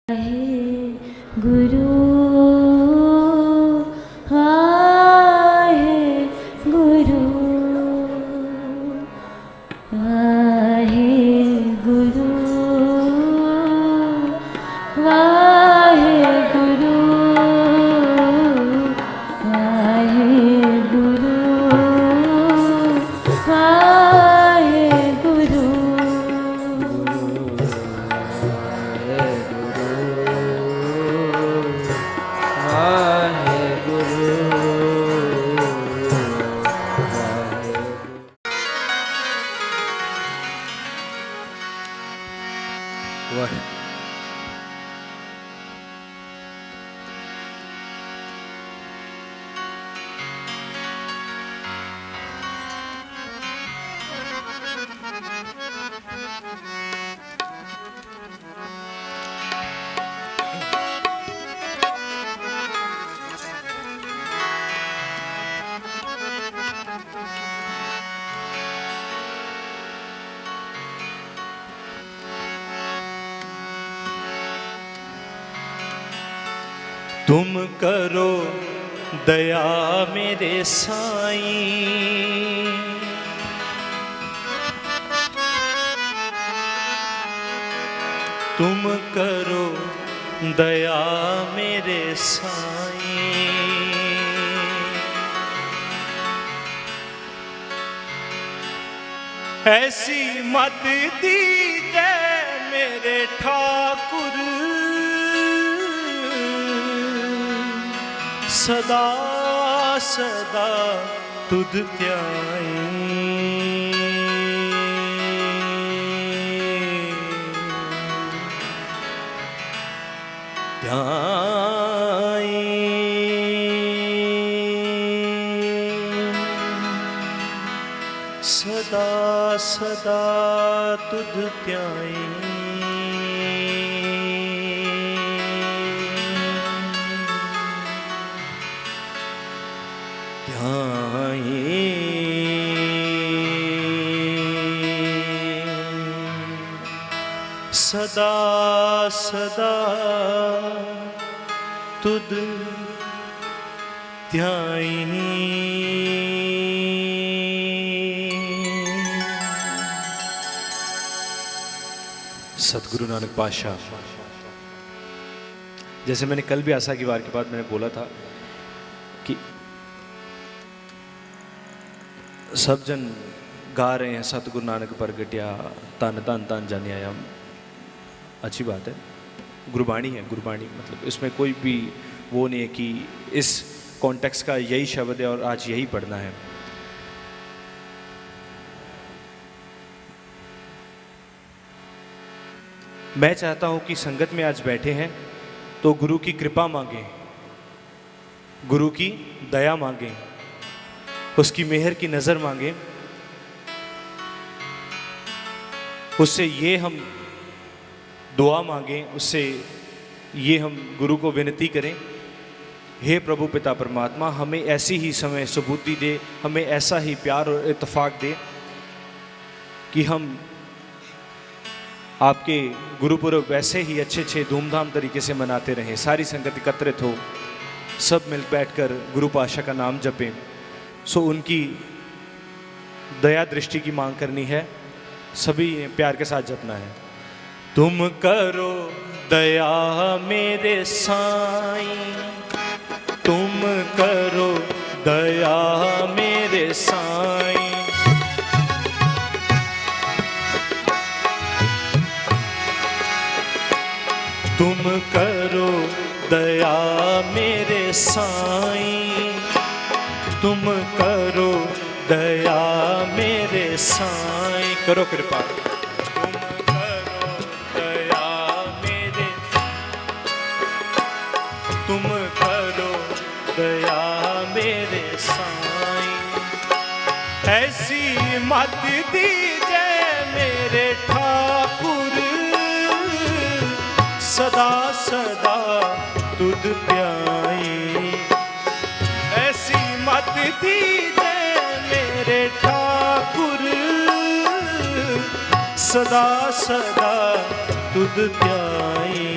गुरु आहे गुरु आहे गुरु वाहे गुरु वाहे गुरु वाहे गुरु तुम करो दया मेरे साईं, तुम करो दया मेरे साईं। ऐसी मत दीजिए मेरे ठाकुर, सदा सदा तुध ध्याई। सदा सदा तुध ध्याई। सदा सदा तुद ध्याई। सतगुरु नानक पातशाह, जैसे मैंने कल भी आशा की वार के बाद मैंने बोला था कि सब जन गा रहे हैं सतगुरु नानक प्रगटिया तन तन तन जाने आया। अच्छी बात है, गुरबाणी है, गुरबाणी मतलब इसमें कोई भी वो नहीं है कि इस कॉन्टेक्स्ट का यही शब्द है और आज यही पढ़ना है। मैं चाहता हूं कि संगत में आज बैठे हैं तो गुरु की कृपा मांगें, गुरु की दया मांगें, उसकी मेहर की नज़र मांगें। उससे ये हम दुआ मांगें, उससे ये हम गुरु को विनती करें, हे प्रभु पिता परमात्मा हमें ऐसी ही समय सुबुद्धि दे, हमें ऐसा ही प्यार और इत्तेफाक दे कि हम आपके गुरुपुरब वैसे ही अच्छे धूमधाम तरीके से मनाते रहें। सारी संगत एकत्रित हो, सब मिल बैठकर गुरु पातशाह का नाम जपें। सो उनकी दया दृष्टि की मांग करनी है, सभी प्यार के साथ जपना है। तुम करो दया मेरे साईं, तुम करो दया मेरे साईं। तुम करो दया मेरे साईं, तुम करो दया मेरे साईं। करो कृपा, तुम करो दया मेरे, तुम करो दया मेरे साईं। ऐसी मत दीजिए मेरे ठाकुर, सदा सदा तुध प्याई। ऐसी मत दीजिए मेरे ठाकुर, सदा सदा तुध ध्याई।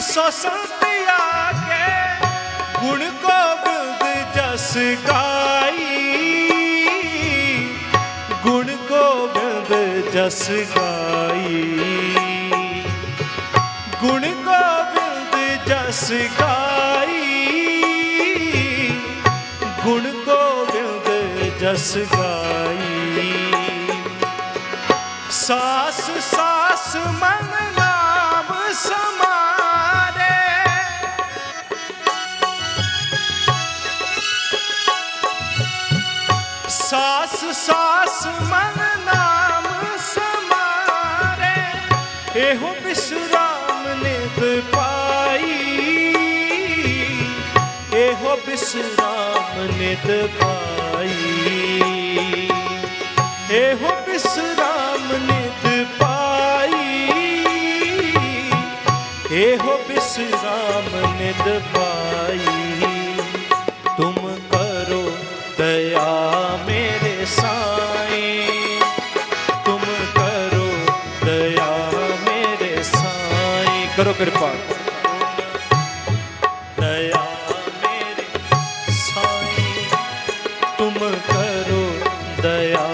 सो संत आगे गुण गोविंद जस गाई, गुण गोविंद जस गाई, गुण गोविंद जस गाई, गुण गोविंद जस गाई। सास सास मन नाम समारे, सास सास मन नाम समारे, एहो विश्राम नित पाई, एहो विश्राम नित पाई, एहो विश्राम नित पाई, एहो विश्राम नित पाई। तुम करो दया मेरे साईं, तुम करो दया मेरे साईं, करो कृपा दया मेरे साईं, तुम करो दया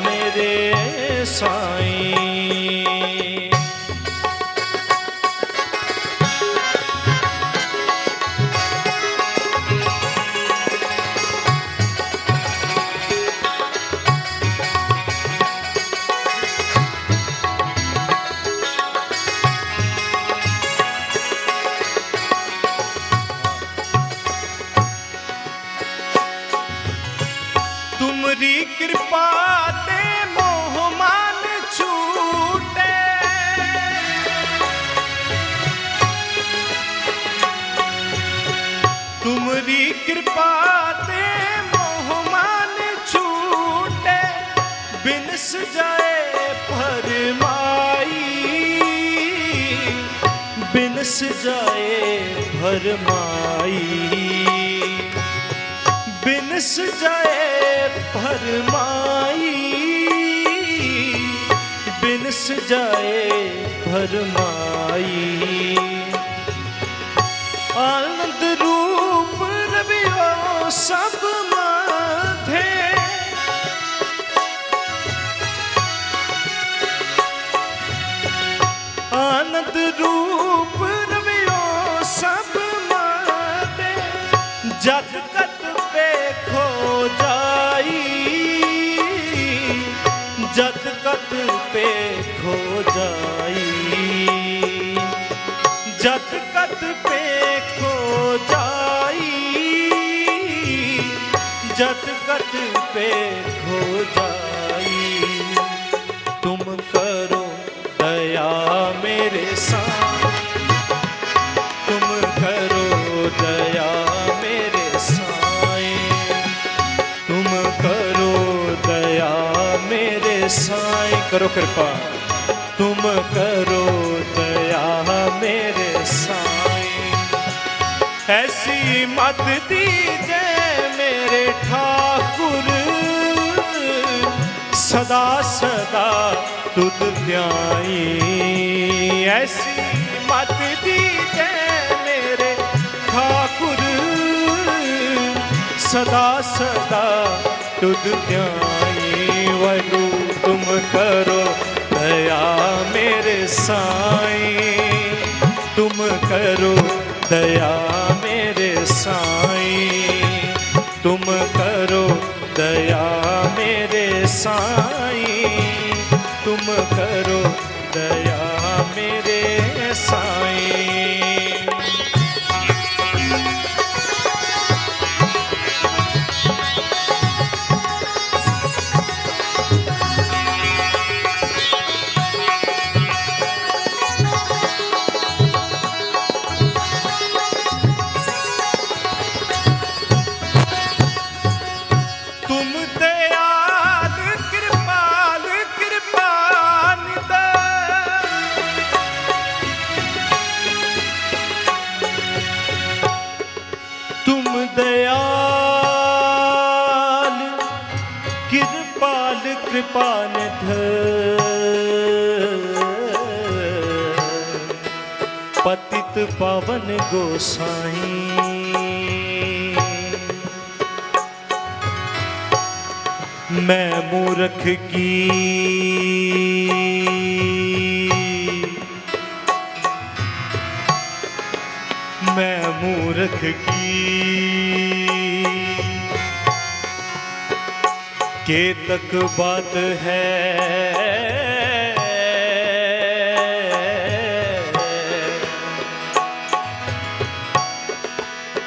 मेरे साईं। तुमरी कृपा ते मोह मान छूटे, तुमरी कृपा ते मोह मान छूटे, बिनस जाए फरमाई, बिनस जाए फरमाई, बिनस जाए फरमाई, बिनस जाए फरमाई। आनंद रूप रवियो सब माधे, आनंद रूप रवियो सब माधे, जत कत पे खो जाई, जत कत पे खो जाई, जत कत पे खो जाई, जत कत पे खो जाई। तुम करो दया मेरे साईं, तुम करो दया मेरे साईं, तुम करो दया मेरे साईं, करो कृपा तुम करो दया मेरे साईं। ऐसी मत दीजे मेरे ठाकुर, सदा सदा तुद ध्याई, ऐसी मत दीजे मेरे ठाकुर, सदा सदा तुद ध्याई। वरु तुम करो दया मेरे साईं, तुम करो दया मेरे साईं, तुम करो दया मेरे साईं, तुम करो दया मेरे साईं। तुम दयाल कृपाल कृपानिद, पावन गोसाई। मैं मूर्ख की मैं मूर्ख की के तक बात है,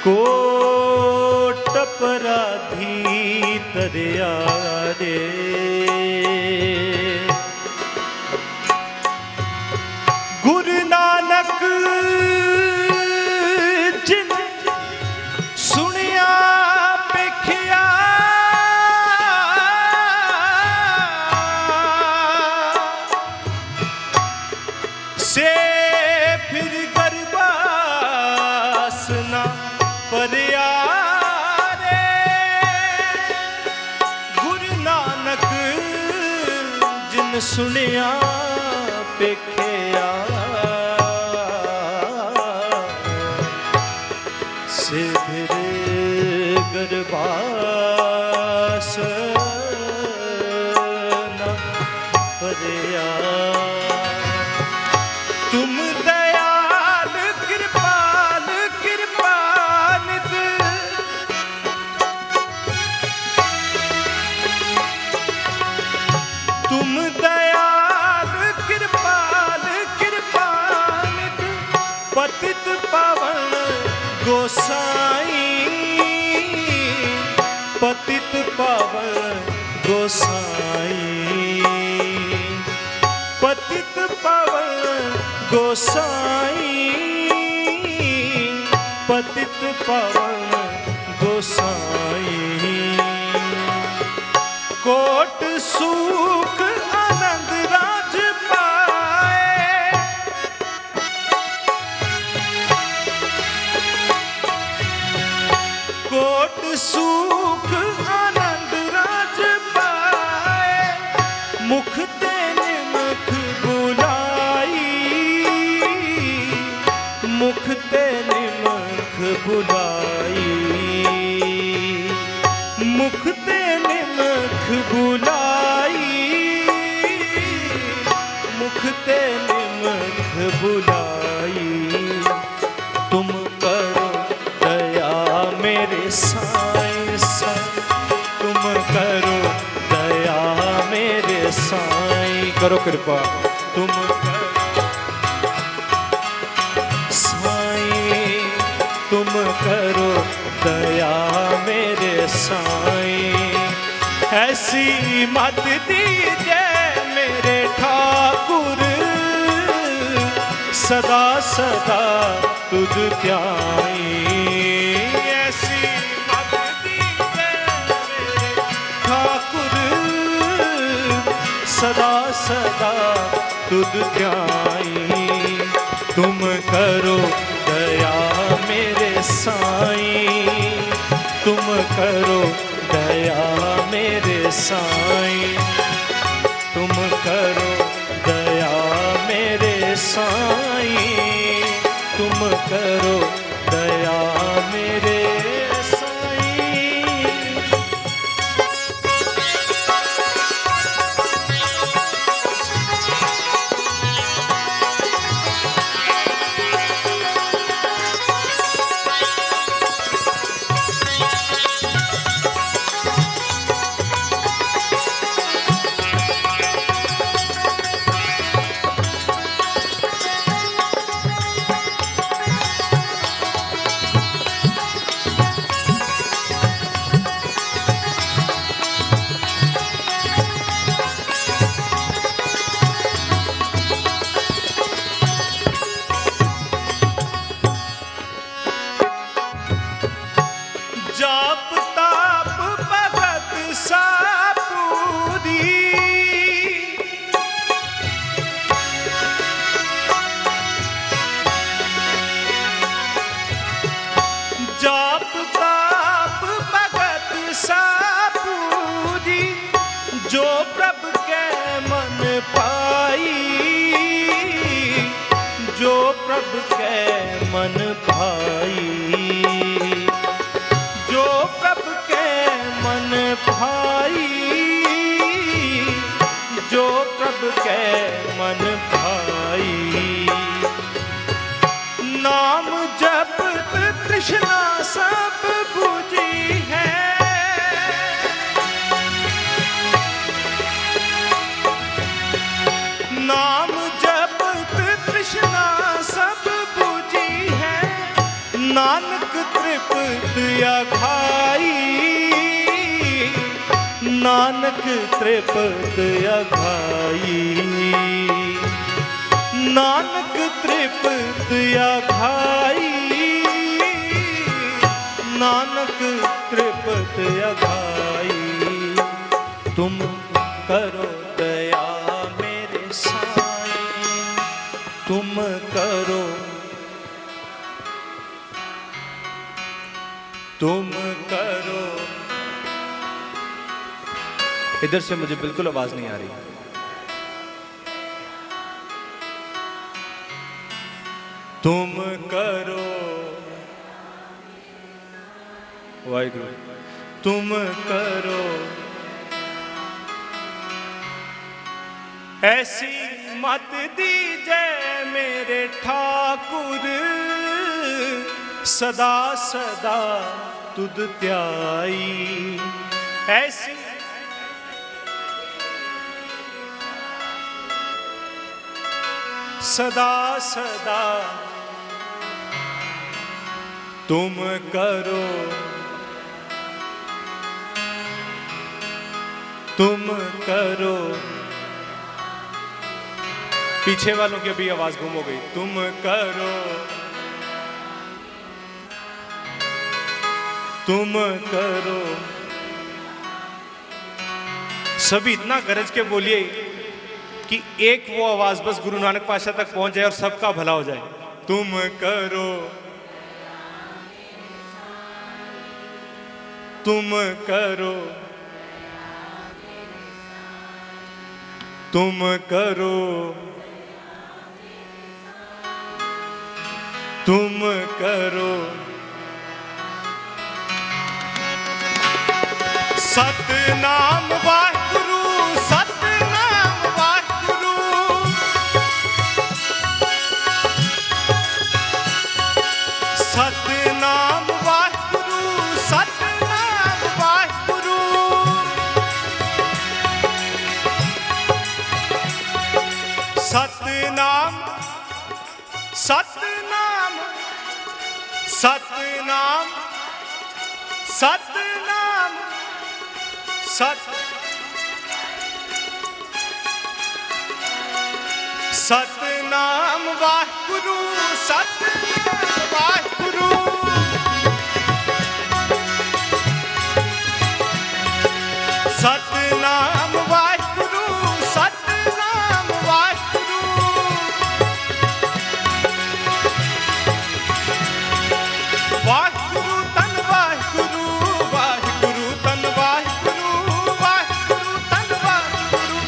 कोट अपराधी तरिया रे। गुरु नानक जिन सुनिया पेखिया, से फिर गरबास ना परिया रे। गुरु नानक जिन सुनिया पेखिया, से फिर गरबास ना परिया। तुम दयाल कृपाल कृपानित, तुम दयाल कृपाल कृपानित, पतित पावन गोसाई, पतित पावन गोसाई, पतित पावन गोसाई, पतित पावन गोसाई। कोट सुख आनंद राज पाए, कोट सुख आनंद राज पाए। मुख ते निमख बुलाई, मुख ते निमख बुलाई, मुख ते निमख बुलाई, मुख ते निमख बुलाई। तुम करो दया मेरे साईं साईं, तुम करो दया मेरे साईं, करो कृपा तुम करो साईं, तुम करो दया मेरे साईं। ऐसी मत दीजिए मेरे ठाकुर, सदा सदा तुझ ध्याई। ऐसी मत दीजिए मेरे ठाकुर, सदा सदा तुझ ध्याई। तुम करो दया मेरे साईं, तुम करो दया मेरे साईं, तुम करो दया मेरे साईं, तुम करो दया मेरे साईं। मन भाई, जो प्रभु के मन भाई, जो प्रभु के मन भाई। नाम जप तृष्णा सब बुझी है, नाम जप तृष्णा सब बुझी है, नानक तृप्त अघाई, नानक तृप्त अघाई, नानक तृप्त अघाई, नानक तृप्त अघाई। तुम करो दया मेरे साईं, तुम करो, तुम करो। इधर से मुझे बिल्कुल आवाज नहीं आ रही। तुम करो वाहिगुरु, तुम करो ऐसी मत दीजे मेरे ठाकुर, सदा सदा तुध त्याई। ऐसी सदा सदा तुम करो, तुम करो। पीछे वालों की अभी आवाज गुम हो गई। तुम करो, तुम करो। सभी इतना गरज के बोलिए कि एक वो आवाज बस गुरु नानक पातशाह तक पहुंच जाए और सबका भला हो जाए। तुम करो, तुम करो, तुम करो, तुम करो। सतनाम वाहिगुरु, सतनाम वाहिगुरु, सतनाम वाहिगुरु, सतनाम वाहिगुरु, सतनाम, सतनाम, सतनाम, सतनाम, सत, सतनाम वाहिगुरु, सतनाम वाहिगुरु, सतनाम वाहिगुरु, सतनाम वाहिगुरु। वाहिगुरु तन वाहिगुरु, वाहिगुरु तन वाहिगुरु, वाहिगुरु तन वाहिगुरु,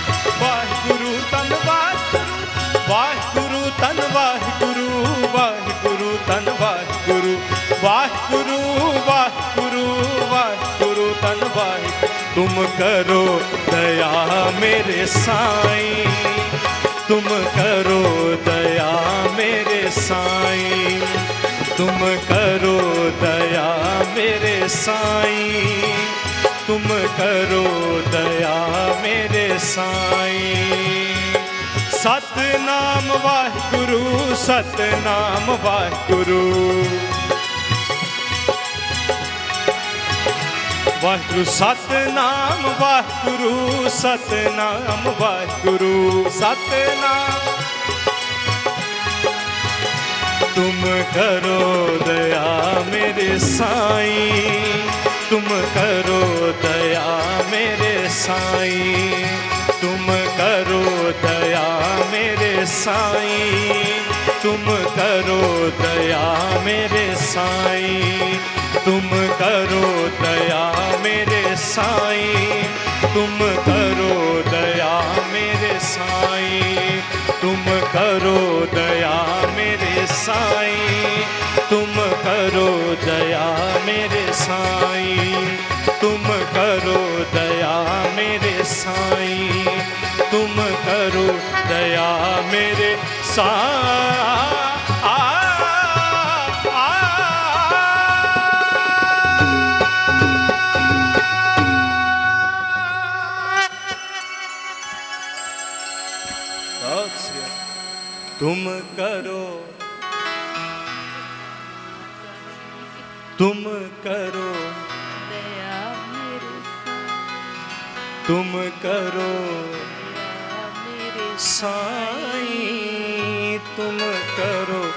वाहिगुरु तन वाहिगुरु, वाहिगुरु तन वाहिगुरु, वाहिगुरु तन वाहिगुरु, वाहिगुरु, वाहिगुरु, वाहिगुरु तन वाहिगुरु। तुम करो दया मेरे साईं, तुम करो दया मेरे साईं, तुम करो दया मेरे साईं, तुम करो दया मेरे साईं। सतनाम वाहिगुरु, सतनाम वाहिगुरु, वाहिगुरु सतनाम वाहिगुरु, सतनाम वाहिगुरु, सतनाम। तुम करो दया मेरे साईं, तुम करो दया मेरे साईं, तुम करो दया मेरे साईं, तुम करो दया मेरे साईं, तुम करो दया मेरे साईं, तुम करो दया मेरे साईं, तुम करो दया मेरे साईं। तुम करो दया मेरे साईं, तुम करो दया मेरे साईं, तुम करो दया मेरे साईं। तुम करो, तुम करो दया मेरे तुम करो मेरे साईं, तुम करो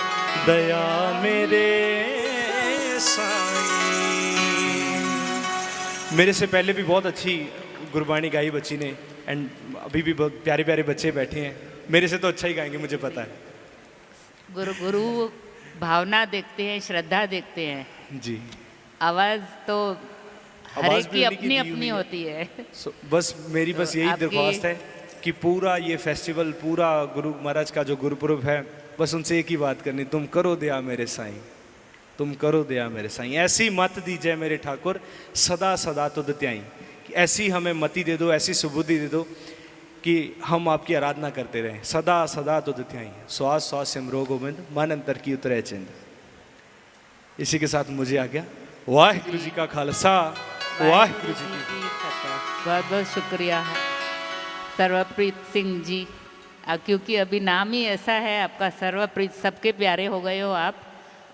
दया मेरे साईं। मेरे से पहले भी बहुत अच्छी गुरबाणी गाई बच्ची ने, एंड अभी भी बहुत प्यारे प्यारे बच्चे बैठे हैं, मेरे से तो अच्छा ही गाएंगे मुझे पता है। गुरु भावना देखते हैं, श्रद्धा देखते हैं। जी, आवाज़ तो हर आवाज़ एक भी की उन्हीं की अपनी दी अपनी हुई है। होती है। बस मेरी बस तो यही आपकी- दरख्वास्त है कि पूरा ये फेस्टिवल, पूरा गुरु महाराज का जो गुरुपुरब है, बस उनसे एक ही बात करनी, तुम करो दया मेरे साईं, तुम करो दया मेरे साईं। ऐसी मत दीजिए मेरे ठाकुर, सदा सदा तुद त्याई। ऐसी हमें मति दे दो, ऐसी सुबुद्धि दे दो कि हम आपकी आराधना करते रहें, सदा सदा तुद त्याई। श्वास श्वास सिमरो गोविंद, मन अंतर की उतरे चिंद। इसी के साथ मुझे आ गया। वाहिगुरु जी का खालसा, वाहिगुरु जी की फतेह। बहुत बहुत शुक्रिया सर्वप्रीत सिंह जी, क्योंकि अभी नाम ही ऐसा है आपका, सर्वप्रीत, सबके प्यारे हो गए हो आप।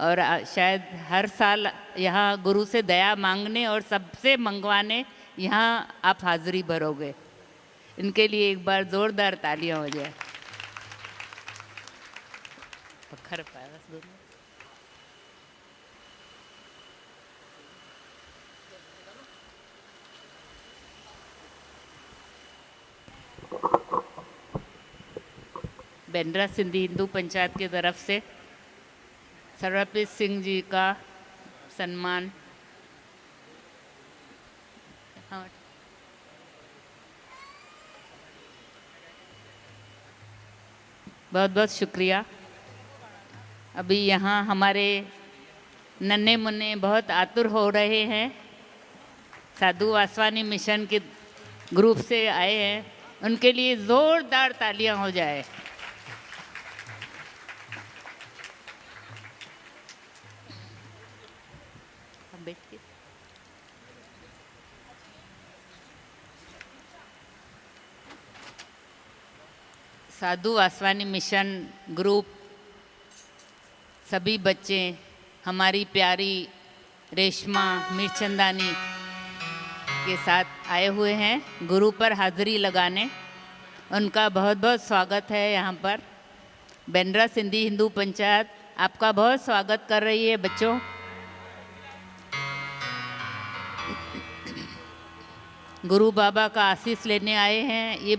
और शायद हर साल यहाँ गुरु से दया मांगने और सबसे मंगवाने यहाँ आप हाजिरी भरोगे। इनके लिए एक बार जोरदार तालियां हो जाए। पत्थर पाया बस दोनों। बेंद्रा सिंधी हिंदू पंचायत की तरफ से सर्वप्रीत सिंह जी का सम्मान। हाँ, बहुत बहुत शुक्रिया। अभी यहाँ हमारे नन्हे मुन्ने बहुत आतुर हो रहे हैं, साधु वासवानी मिशन के ग्रुप से आए हैं, उनके लिए ज़ोरदार तालियां हो जाए। अब बैठिए। साधु वासवानी मिशन ग्रुप, सभी बच्चे, हमारी प्यारी रेशमा मिर्चंदानी के साथ आए हुए हैं गुरु पर हाजिरी लगाने। उनका बहुत बहुत स्वागत है यहाँ पर। बेंद्रा सिंधी हिंदू पंचायत आपका बहुत स्वागत कर रही है बच्चों। गुरु बाबा का आशीष लेने आए हैं। ये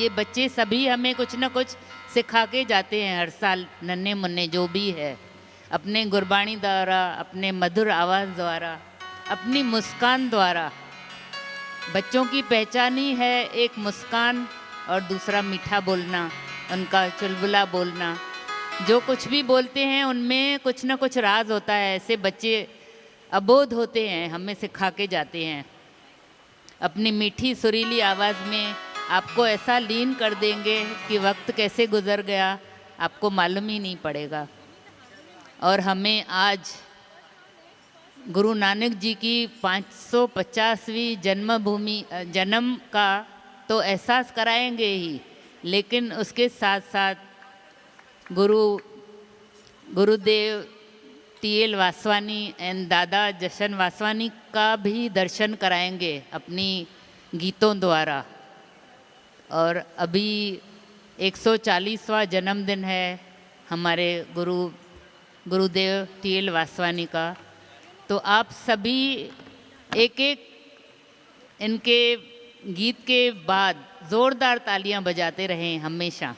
बच्चे सभी हमें कुछ न कुछ सिखा के जाते हैं हर साल, नन्हे मुन्ने जो भी है, अपने गुरबाणी द्वारा, अपने मधुर आवाज़ द्वारा, अपनी मुस्कान द्वारा। बच्चों की पहचान ही है एक मुस्कान और दूसरा मीठा बोलना, उनका चुलबुला बोलना। जो कुछ भी बोलते हैं उनमें कुछ न कुछ राज होता है। ऐसे बच्चे अबोध होते हैं, हमें सिखा के जाते हैं। अपनी मीठी सुरीली आवाज़ में आपको ऐसा लीन कर देंगे कि वक्त कैसे गुजर गया आपको मालूम ही नहीं पड़ेगा। और हमें आज गुरु नानक जी की 550वीं जन्म का तो एहसास कराएंगे ही, लेकिन उसके साथ साथ गुरुदेव TL वासवानी एंड दादा जशन वासवानी का भी दर्शन कराएंगे अपनी गीतों द्वारा। और अभी 140वां जन्मदिन है हमारे गुरुदेव TL वासवानी का। तो आप सभी एक एक इनके गीत के बाद ज़ोरदार तालियां बजाते रहें हमेशा।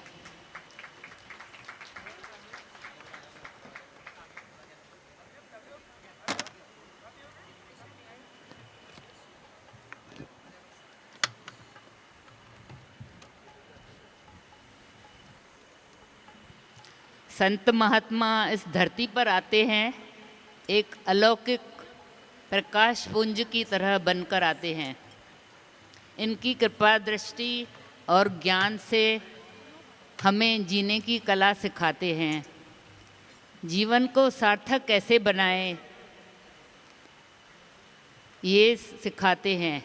संत महात्मा इस धरती पर आते हैं, एक अलौकिक प्रकाश पुंज की तरह बनकर आते हैं। इनकी कृपा दृष्टि और ज्ञान से हमें जीने की कला सिखाते हैं। जीवन को सार्थक कैसे बनाएं, ये सिखाते हैं।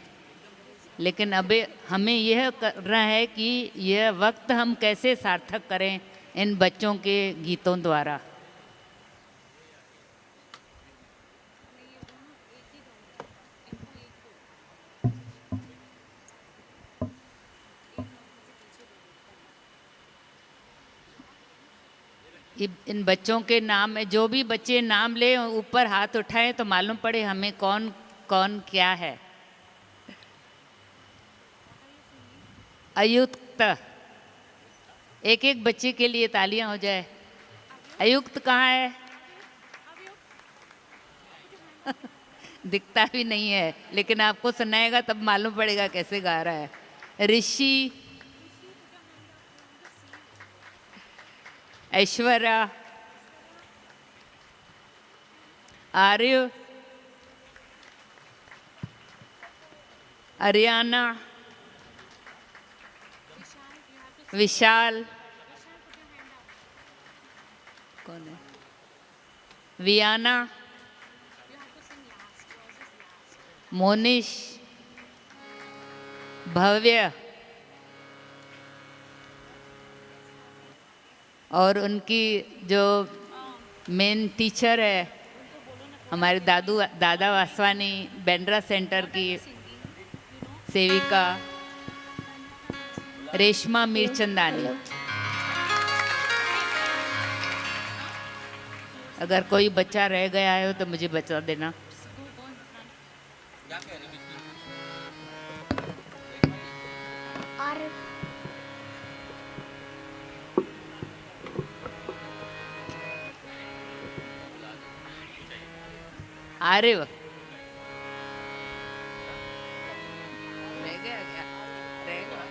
लेकिन अबे हमें यह करना है कि यह वक्त हम कैसे सार्थक करें इन बच्चों के गीतों द्वारा। इन बच्चों के नाम में, जो भी बच्चे नाम ले ऊपर हाथ उठाएं तो मालूम पड़े हमें कौन कौन क्या है। अयुक्त, एक एक बच्चे के लिए तालियां हो जाए। अयुक्त कहाँ है? दिखता भी नहीं है, लेकिन आपको सुनाएगा तब मालूम पड़ेगा कैसे गा रहा है। ऋषि, ऐश्वर्या, आर्य, अरियाना, विशाल, कौन है? वियाना, मोनिश, भव्य और उनकी जो मेन टीचर है हमारे दादा वासवानी बेंड्रा सेंटर की सेविका रेशमा मीरचंदानी। अगर कोई बच्चा रह गया है तो मुझे बता देना। आर्य रह गया क्या? रहेगा।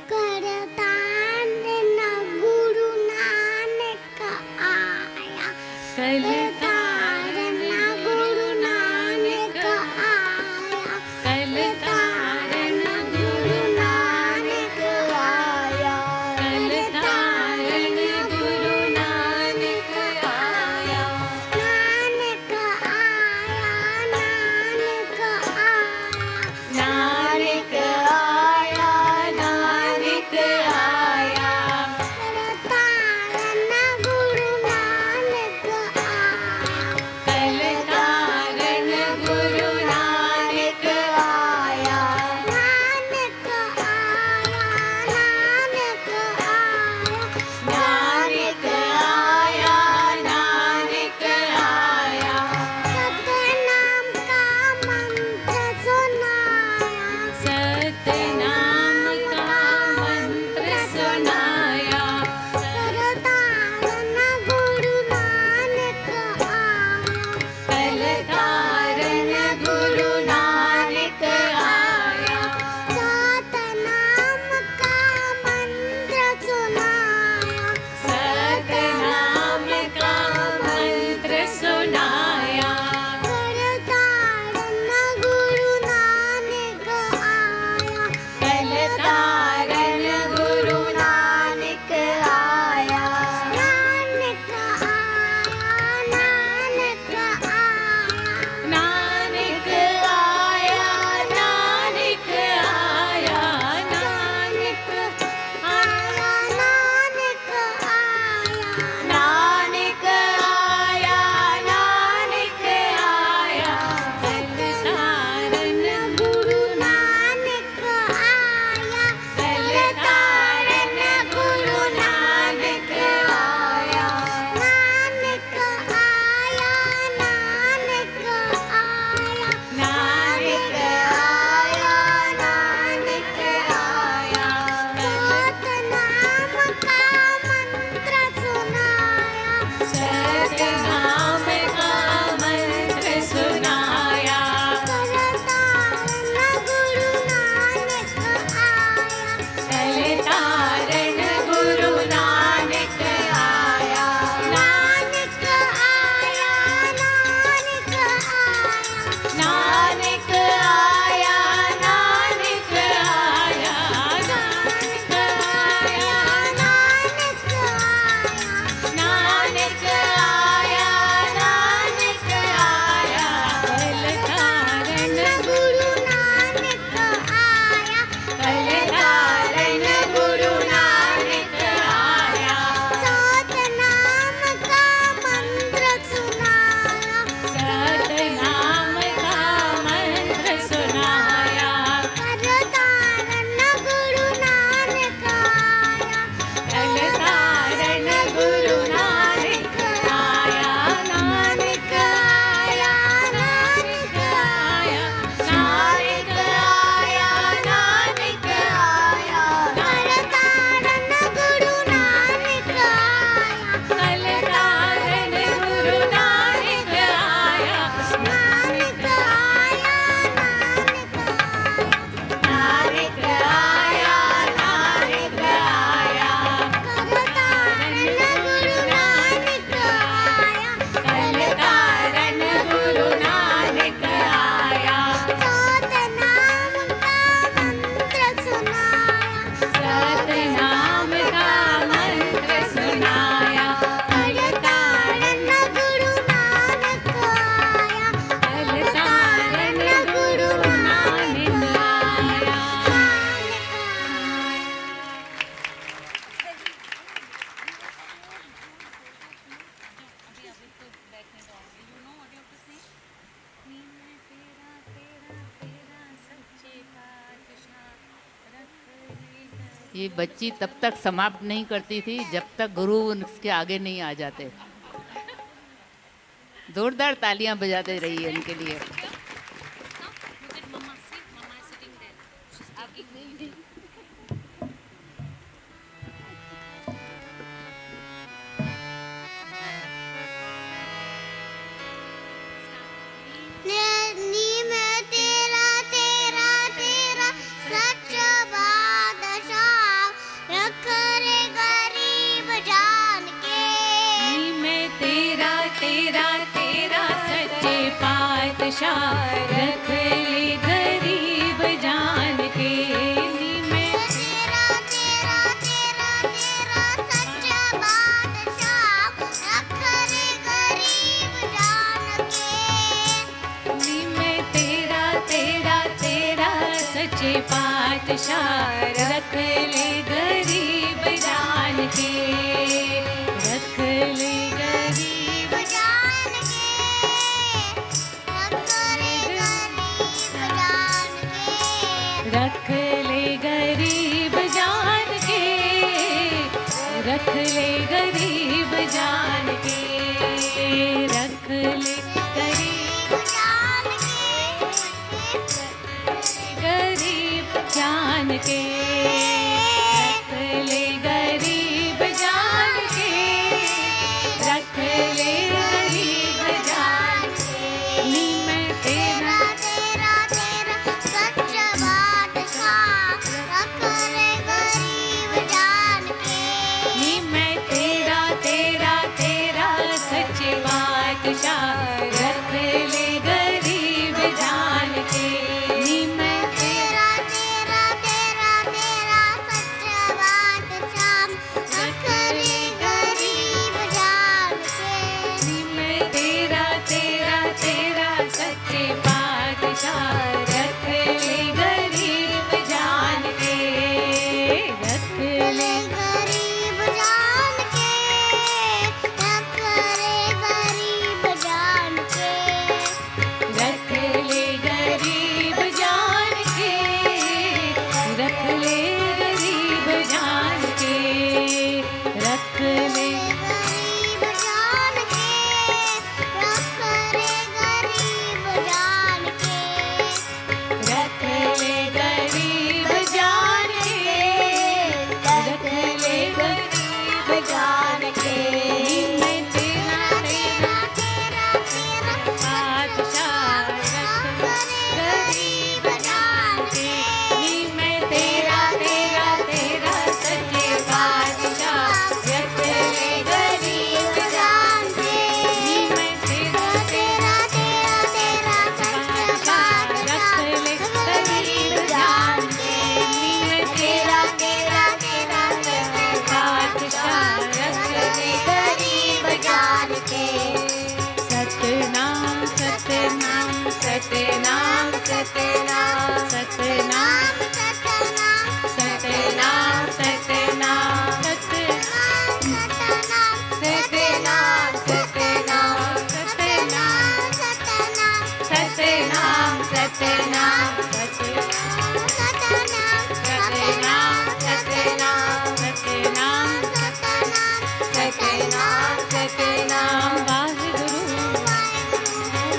करता ये बच्ची तब तक समाप्त नहीं करती थी जब तक गुरु उसके आगे नहीं आ जाते। जोरदार तालियां बजाते रहिए उनके लिए। नी में तेरा तेरा तेरा सच बादशाह रख रे गरीब जान के। नी में तेरा तेरा तेरा सच्चे पातशाह रख ले गरीब जान के। नी में तेरा तेरा तेरा तेरा सच बादशाह रख रे गरीब जान के। नी में तेरा तेरा तेरा सच्चे पातशाह रख ले गरीब जान के। रख ले गरीब जान के रख रे गरीब जान के। रख ले गरीब जान के। रख ले गरीब जान के। गरीब जान के। रख ले गरीब जान के। रख ले गरीब जान के। नी में तेरा तेरा तेरा सच बादशाह रख रे गरीब जान के। नी मैं तेरा तेरा तेरा सच्चे बादशाह रख ले गरीब जान के। नी मैं तेरा तेरा तेरा तेरा सच बादशाह रख रे गरीब जान के। नी मैं तेरा तेरा तेरा सच्चे बादशाह रख ले गरीब जान के। रख ले गरीब जान के रख रे गरीब जान के। रख ले गरीब जान के। रख ले गरीब जान के। रख ले गरीब जान के रख रे गरीब जान के। रख ले गरीब जान के। रख ले गरीब जान के। मैं तेरा तेरा तेरा तेरा बादशाह रख गरीब जान के। नी मैं तेरा तेरा तेरा सच्चे बादशाह रख ले गरीब जान के। नी मैं तेरा तेरा तेरा तेरा सच रख ले गरीब जान के। नी मैं तेरा तेरा तेरा सच्चे बादशाह रख ले गरीब जान के। सतनाम सतनाम सतनाम सतनाम सतनाम सतनाम सतनाम सतनाम सतनाम सतनाम सतनाम सतनाम सतनाम सतनाम सतनाम सतनाम सतनाम सतनाम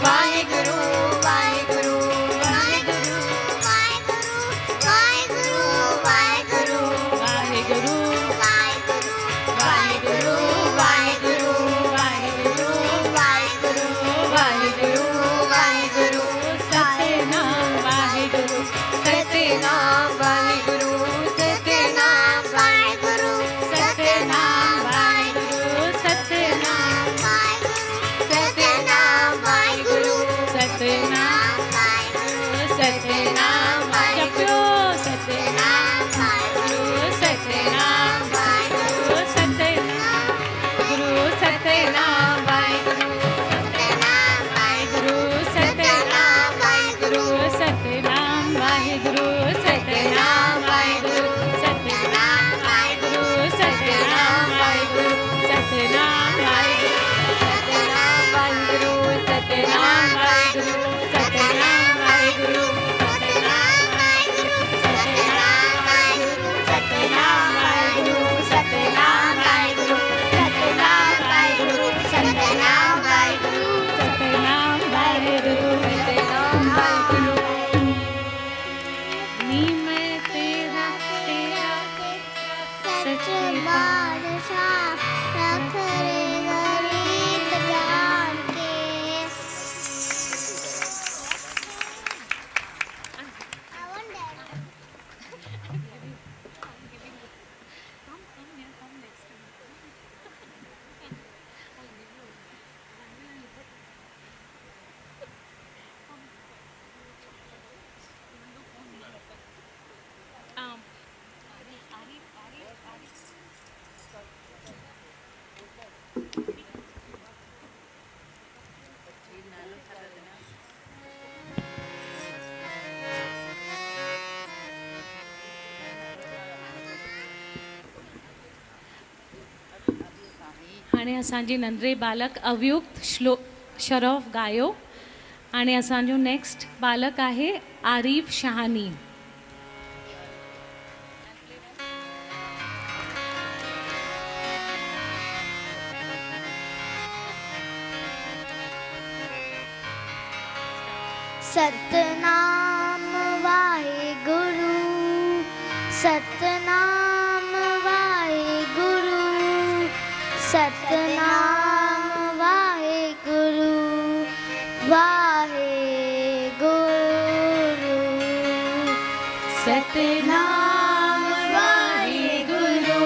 वाहिगुरु वाहिगुरु वाहिगुरु वाहिगुरु वाहिगुरु वाहिगुरु वाहिगुरु वाहिगुरु वाहिगुरु वाहिगुरु वाहिगुरु वाहिगुरु सतनाम हाणे असांजे नंढड़े बालक अवयुक्त शरफ गायो। हाणे असांजो नेक्स्ट बालक आहे Arif Sawhney. Satnam Wahe Guru, Satnam Wahe Guru, Satnam Wahe Guru, Wahe Guru. Satnam Wahe Guru,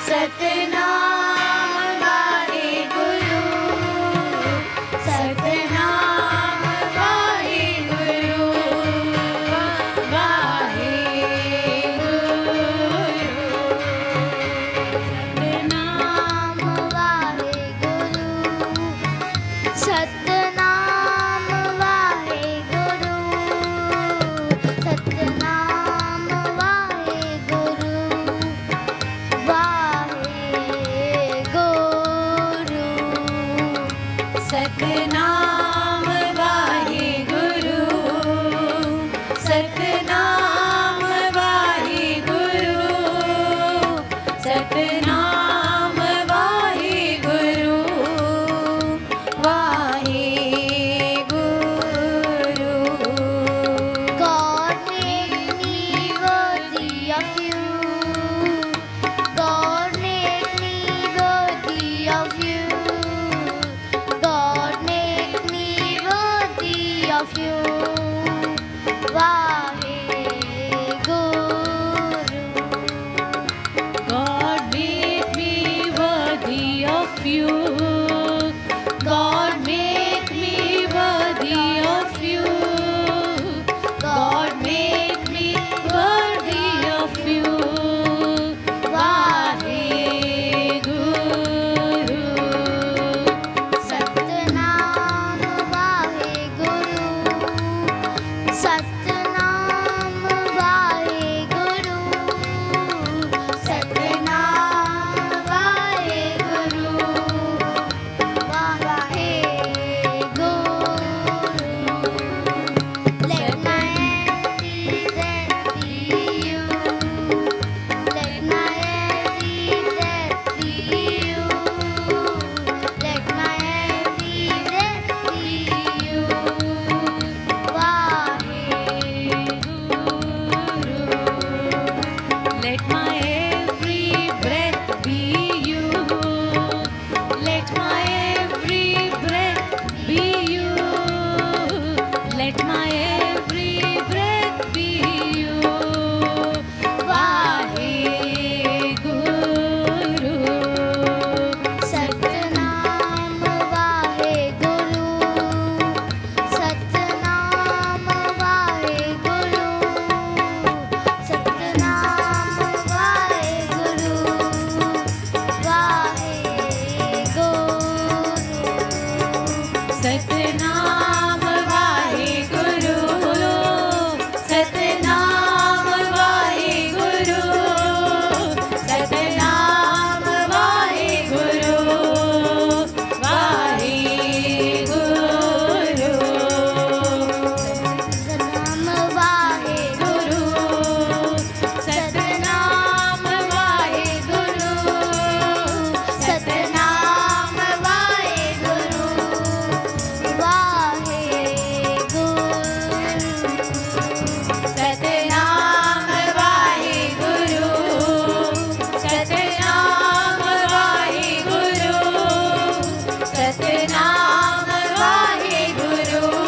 Satnam Wahe Guru, Satnam Wahe Guru, Wahe Guru. Satnam Wahe Guru, Satnam Wahe Guru, Satnam Wahe Guru, Wahe Guru. Satnam Wahe Guru, Satnam Wahe Guru, Satnam Wahe Guru, Wahe Guru. God made me worthy of you. God made me worthy of you. God made me worthy of you. Vaheguru. God made me worthy of you. God made me worthy of you. God made me worthy of you. Vaheguru. Satnam Vaheguru. Satnam Vaheguru. Satnam Vaheguru. Vaheguru. Let my every breath be you. Let my every breath be you. Let my every breath be you. Vaheguru. Let my every breath be you. Let my every breath be you. Let my every breath be you. Vaheguru. Satnam Vaheguru. Satnam Vaheguru. Satnam Vaheguru. Vaheguru. Satnam Wahe Guru, Satnam Wahe Guru, Satnam Wahe Guru, Wahe Guru. Satnam Waheguru. Satnam Wahe Guru, Satnam Wahe Guru,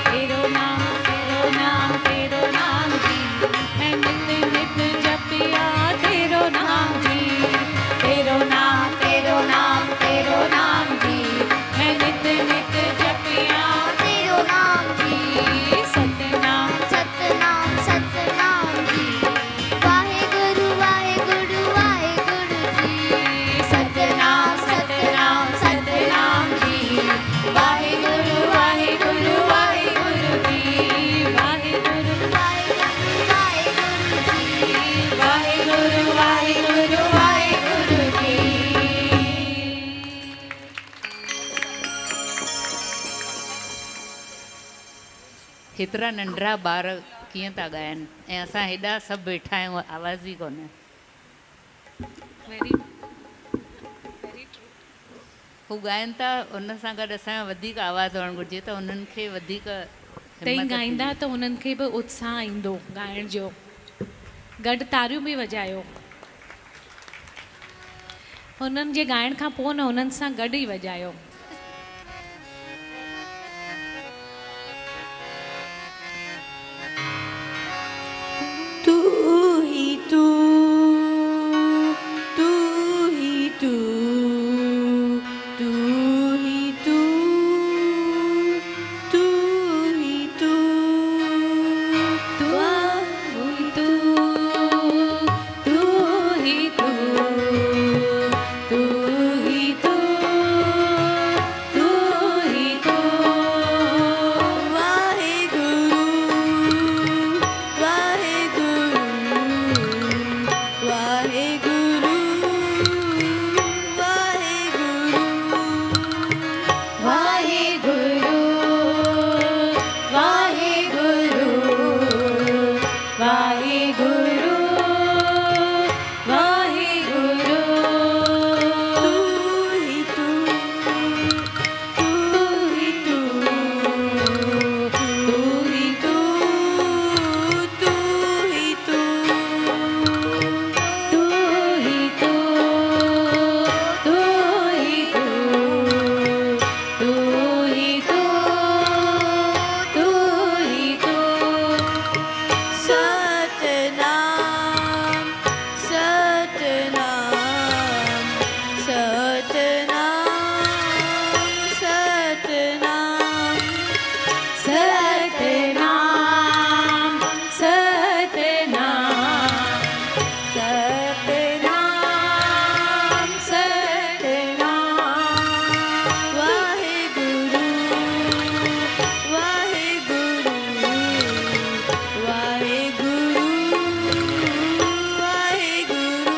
तेरो नाम हेतिरा नंढड़ा ॿार कीअं था ॻाइनि ऐं असां हेॾा सभु वेठा आहियूं आवाज़ ई कोन्हे। हू ॻाइनि था उन सां गॾु असांजो वधीक आवाज़ु हुअणु घुरिजे त उन्हनि खे वधीक तई हिमत ॻाईंदा थींदी। त हुननि खे बि उत्साह ईंदो ॻाइण जो। गॾु तारियूं बि वॼायो। हुननि जे ॻाइण खां पोइ न हुननि सां गॾु ई वॼायो। तू ही तू, तू ही तू, तू ही तू, तू ही तू, तू ही तू, तू ही तू, तू ही तू, तू ही तू। Waheguru, Waheguru, Waheguru, Waheguru, Waheguru, Waheguru, Waheguru,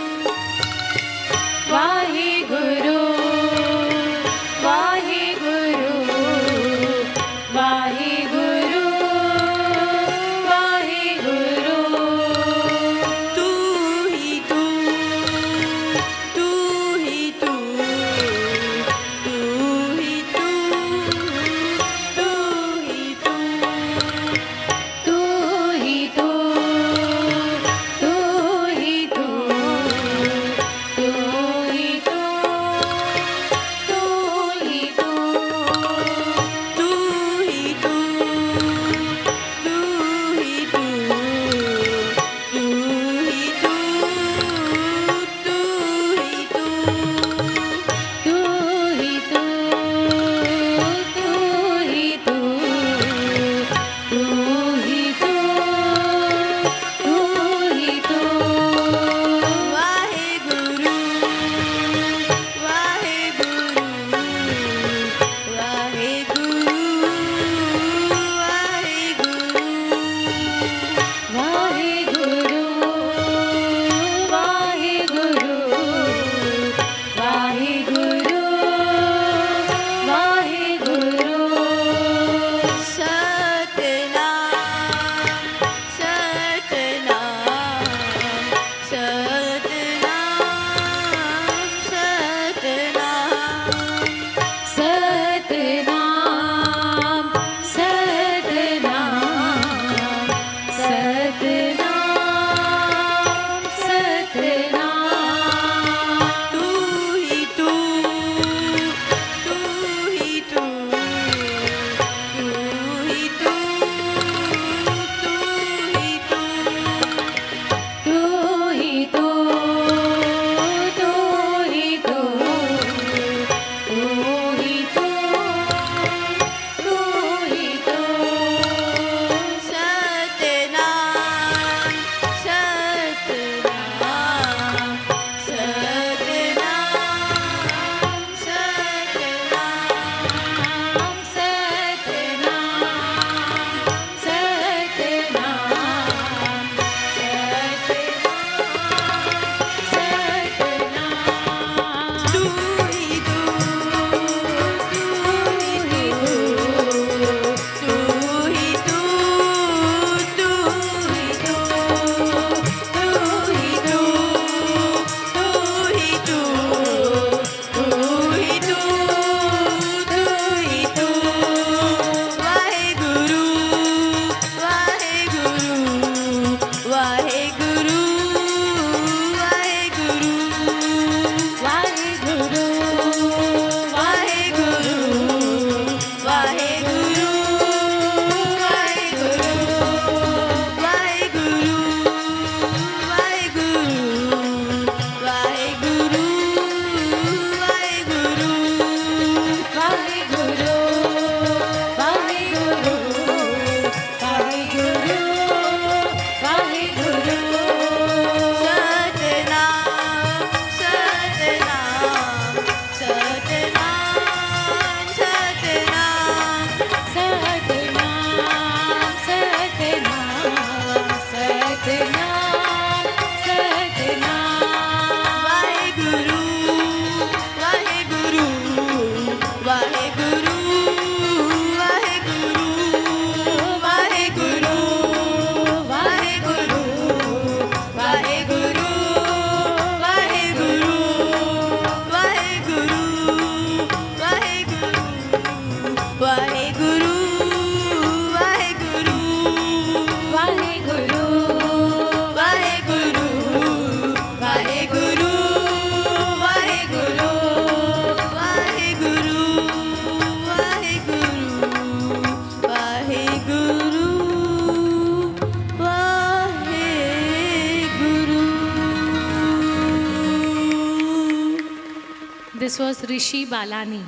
This was Rishi Balani.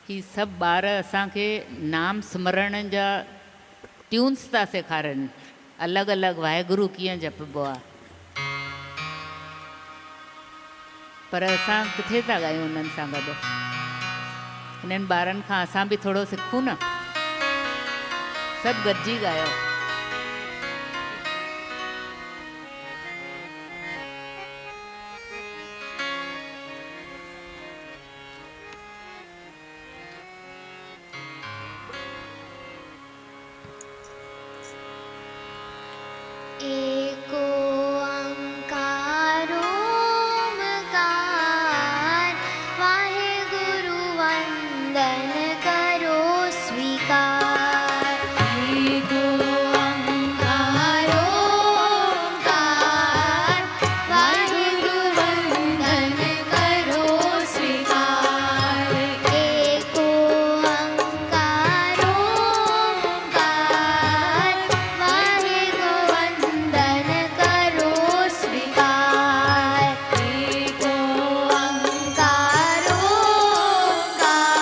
ही सभु ॿार असांखे नाम स्मरण जा ट्यून्स था सेखारनि, अलॻि अलॻि वाहेगुरु कीअं जपबो आहे, पर असां किथे था ॻायूं उन्हनि सां गॾु। हिननि ॿारनि खां असां बि थोरो सिखूं न, सभु गॾिजी ॻायो। एको ओंकार ओमकार, वाहेगुरु वंदन करो स्वीकार। एको ओंकार ओंकार, वाहेगुरु वंदन करो स्वीकार। एको ओंकार ओंकार, वाहेगुरु वंदन करो स्वीकार। एको ओंकार ओंकार,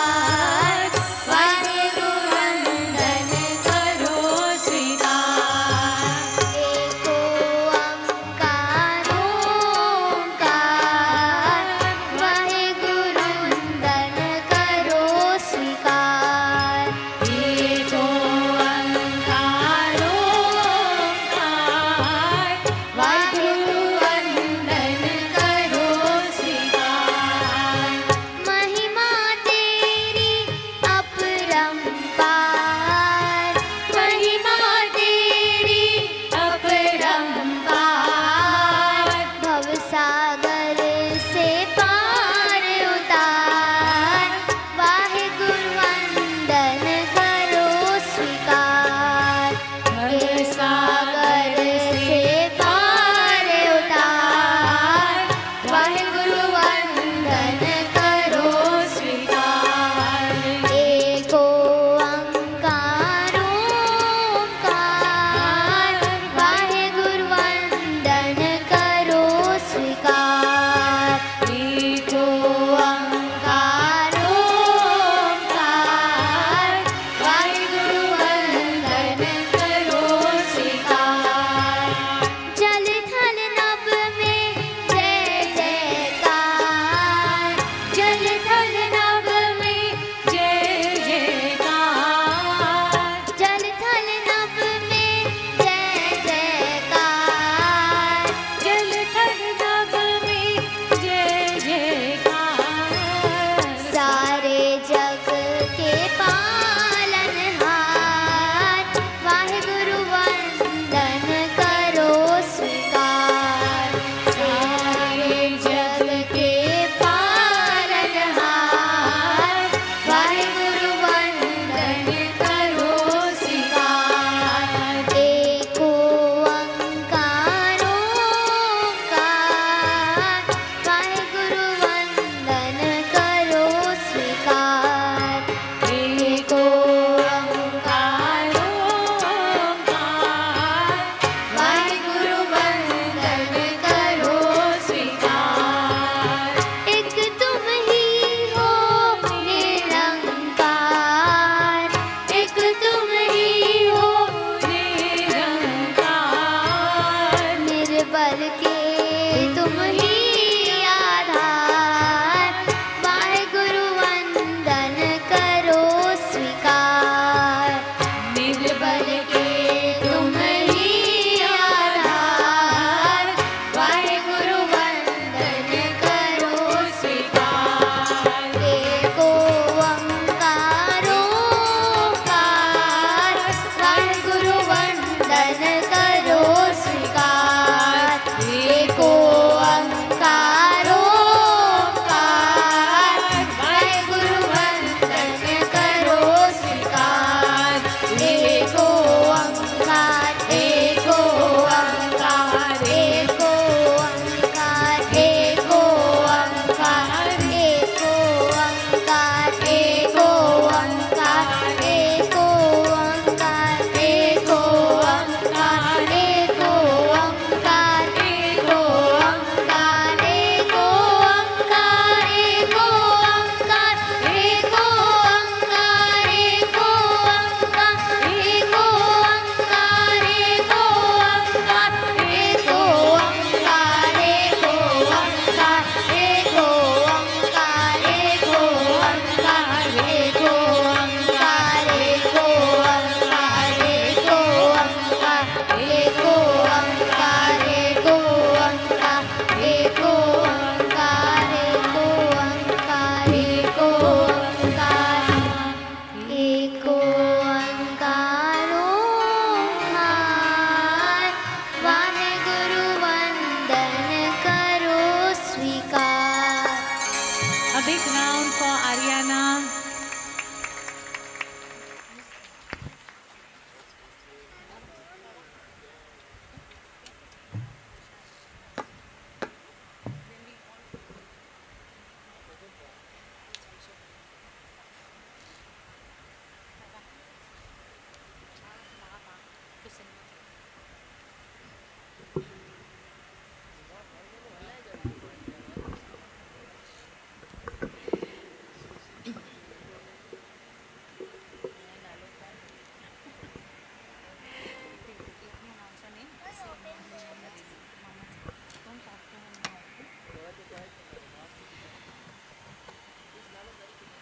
आर्याना।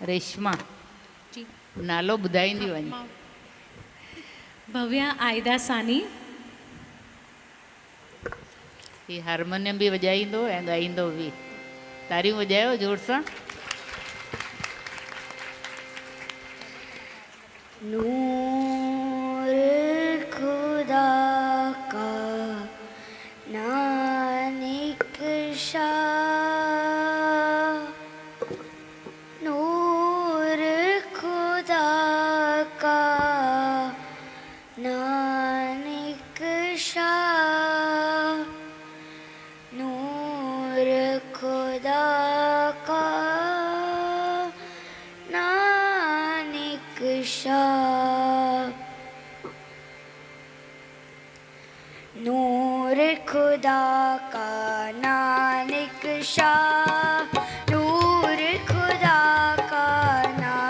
रेशमा नालो ॿुधाईंदी वञ। भव्या आयदा सानी। ही हारमोनियम भी वॼाईंदो ऐं ॻाईंदो बि। तारियूं वॼायो जोर सां। नूर खुदा का नानिक शाह, नूर खुदा का नानिक शाह, नूर खुदा का नानिक शाह, नूर खुदा का नानिक शाह, नूर खुदा का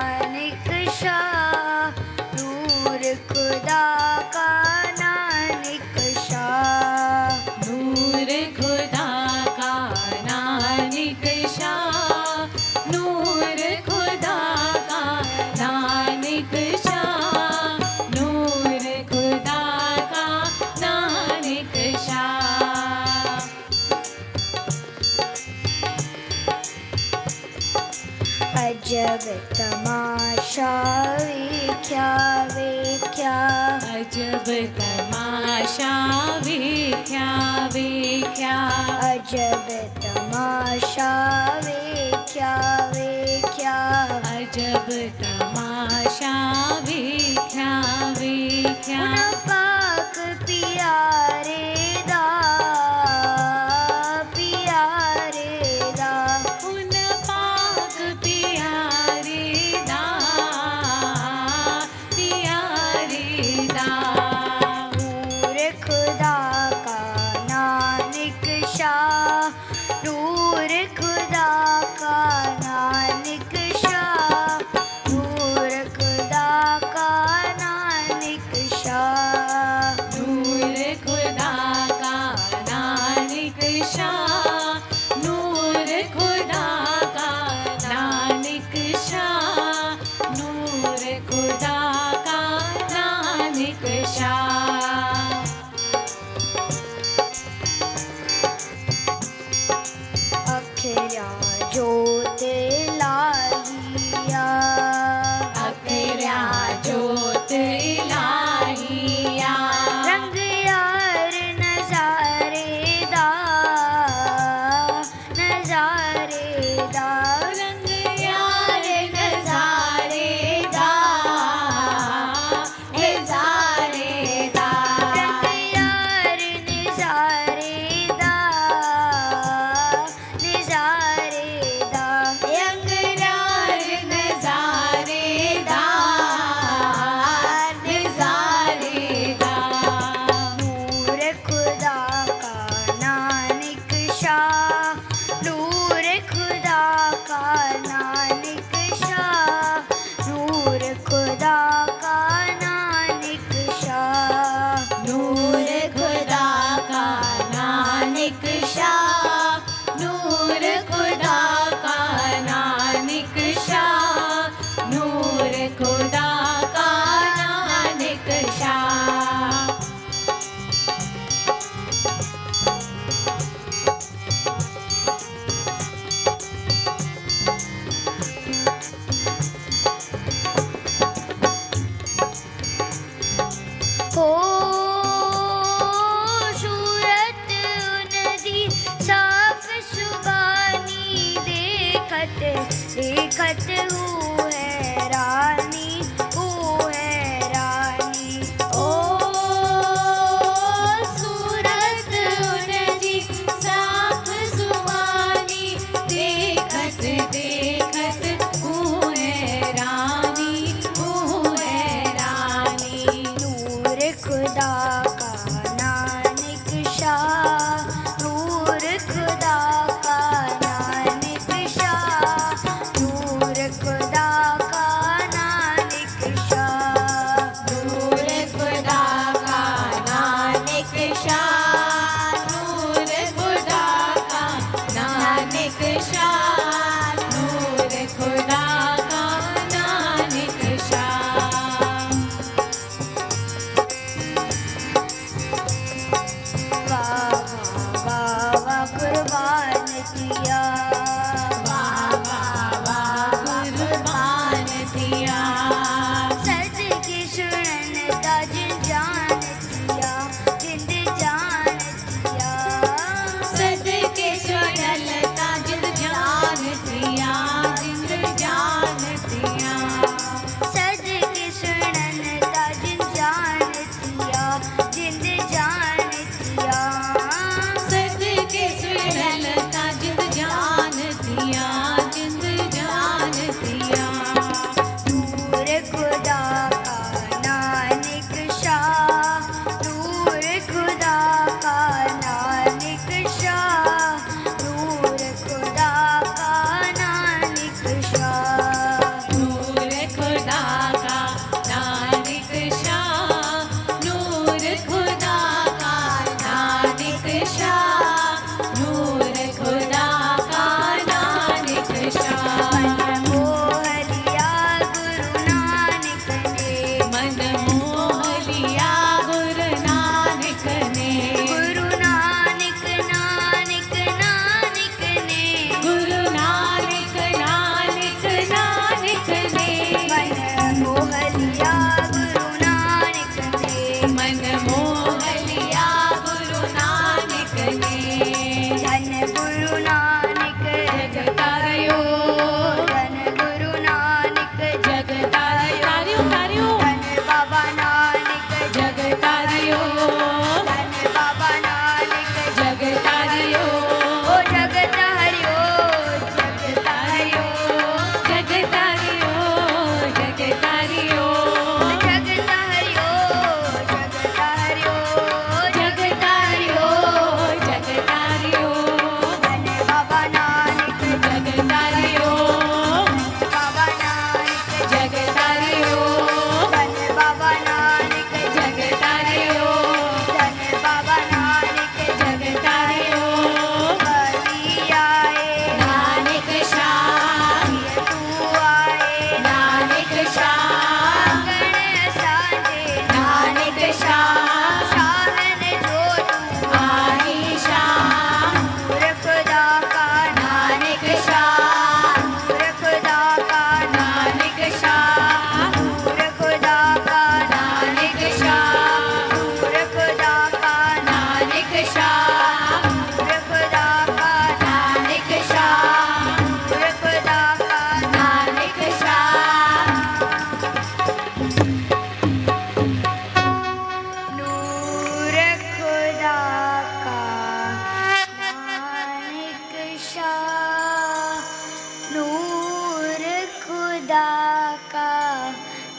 नानिक शाह, नूर खुदा का नानिक शाह, नूर खुदा का नानिक शाह, नूर खुदा का नानिक शाह, नूर खुदा का नानिक शाह। अजब तमाशा वेख्या वेख्या, अजब तमाशा वेख्या वेख्या, अजब तमाशा वेख्या वेख्या, अजब तमाशा वेख्या वेख्या। उन पाक प्यारे दा, प्यारे दा, उन पाक प्यारे दा, प्यारे दा। नूर खुदा का नानिक शाह, नूर खुदा का नानिक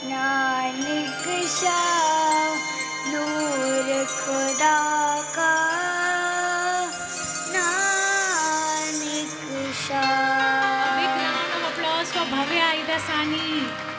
नानक शाह नूर खुदा का Nanak Shah. Big round of applause for Bhavya Idasani.